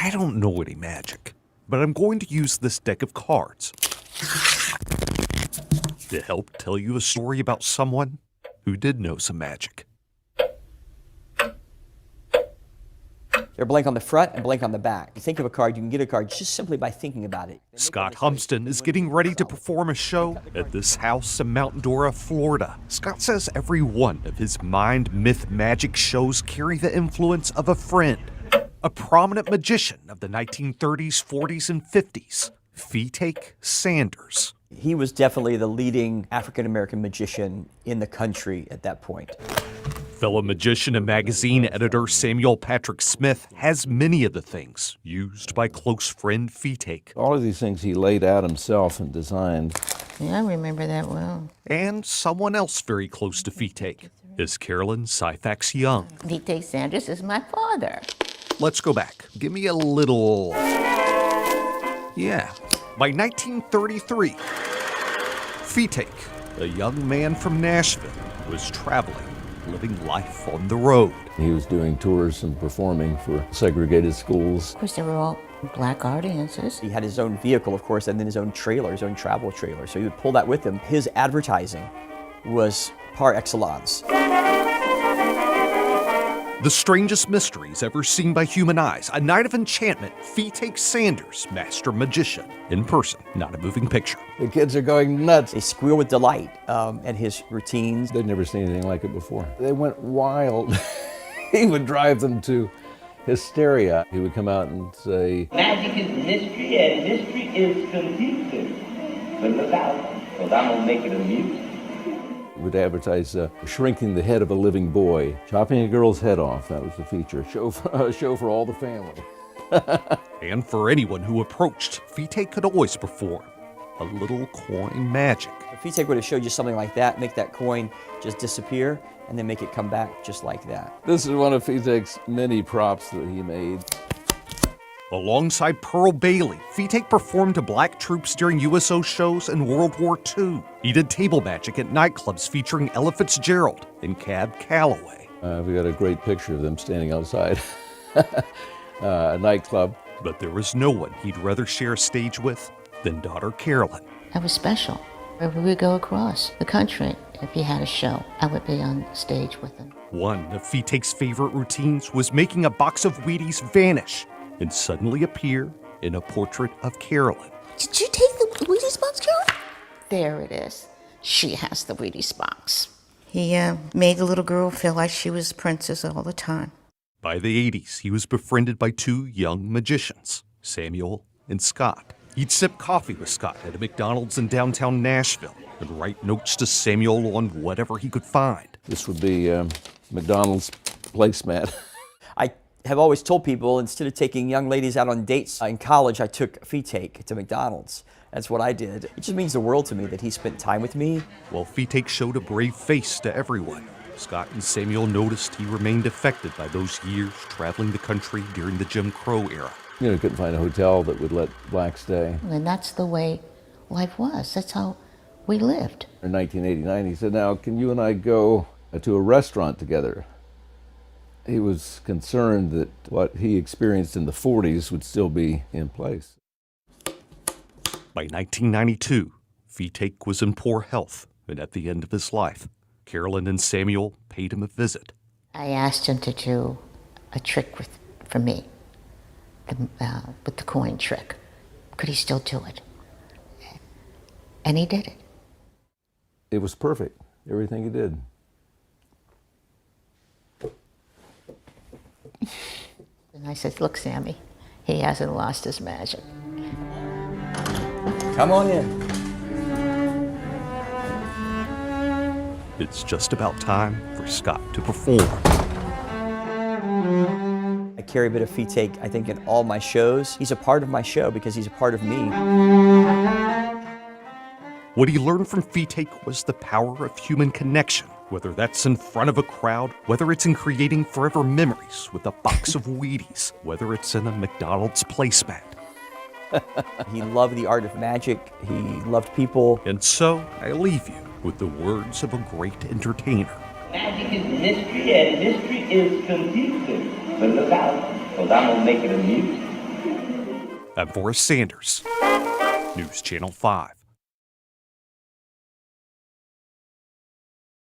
I don't know any magic, but I'm going to use this deck of cards to help tell you a story about someone who did know some magic. They're blank on the front and blank on the back. You think of a card, you can get a card just simply by thinking about it. Scott Humston is getting ready to perform a show at this house in Mount Dora, Florida. Scott says every one of his mind, myth, magic shows carry the influence of a friend, a prominent magician of the 1930s, 40s, and 50s, Fetaque Sanders. He was definitely the leading African-American magician in the country at that point. Fellow magician and magazine editor Samuel Patrick Smith has many of the things used by close friend Fetaque. All of these things he laid out himself and designed. Yeah, I remember that well. And someone else very close to Fetaque is Carolyn Syphax Young. Fetaque Sanders is my father. Let's go back. Give me a little... Yeah. By 1933, Fetaque, a young man from Nashville, was traveling, living life on the road. He was doing tours and performing for segregated schools. Of course, they were all black audiences. He had his own vehicle, of course, and then his own trailer, his own travel trailer. So he would pull that with him. His advertising was par excellence. The strangest mysteries ever seen by human eyes. A night of enchantment. Fetaque Sanders, master magician. In person, not a moving picture. The kids are going nuts. They squeal with delight at his routines. They'd never seen anything like it before. They went wild. He would drive them to hysteria. He would come out and say, "Magic is mystery, and mystery is confusing. But look out, because I'm going to make it amusing." Would advertise shrinking the head of a living boy, chopping a girl's head off. That was the feature. A show for all the family. And for anyone who approached, Fetaque could always perform a little coin magic. If Fetaque would have showed you something like that, make that coin just disappear, and then make it come back just like that. This is one of Fetaque's many props that he made. Alongside Pearl Bailey, Fetaque performed to black troops during USO shows in World War II. He did table magic at nightclubs featuring Ella Fitzgerald and Cab Calloway. We got a great picture of them standing outside a nightclub. But there was no one he'd rather share a stage with than daughter Carolyn. That was special. Wherever we go across the country, if he had a show, I would be on stage with him. One of Fetaque's favorite routines was making a box of Wheaties vanish and suddenly appear in a portrait of Carolyn. Did you take the Wheaties box, Carolyn? There it is. She has the Wheaties box. He made the little girl feel like she was a princess all the time. By the 80s, he was befriended by two young magicians, Samuel and Scott. He'd sip coffee with Scott at a McDonald's in downtown Nashville and write notes to Samuel on whatever he could find. This would be McDonald's placemat. I have always told people, instead of taking young ladies out on dates in college, I took Fetaque to McDonald's. That's what I did. It just means the world to me that he spent time with me. While Fetaque showed a brave face to everyone, Scott and Samuel noticed he remained affected by those years traveling the country during the Jim Crow era. You know, couldn't find a hotel that would let blacks stay. And that's the way life was. That's how we lived. In 1989, he said, "Now, can you and I go to a restaurant together?" He was concerned that what he experienced in the 40s would still be in place. By 1992, Fetaque was in poor health and at the end of his life. Carolyn and Samuel paid him a visit. I asked him to do a trick for me, with the coin trick. Could he still do it? And he did it. It was perfect, everything he did. And I said, "Look, Sammy, he hasn't lost his magic." Come on in. It's just about time for Scott to perform. I carry a bit of Fetaque, I think, in all my shows. He's a part of my show because he's a part of me. What he learned from Fetaque was the power of human connection, whether that's in front of a crowd, whether it's in creating forever memories with a box of Wheaties, whether it's in a McDonald's placemat. He loved the art of magic. He loved people. And so I leave you with the words of a great entertainer. Magic is mystery, and mystery is confusing. But look out, because I'm going to make it amusing. I'm Forrest Sanders, News Channel 5.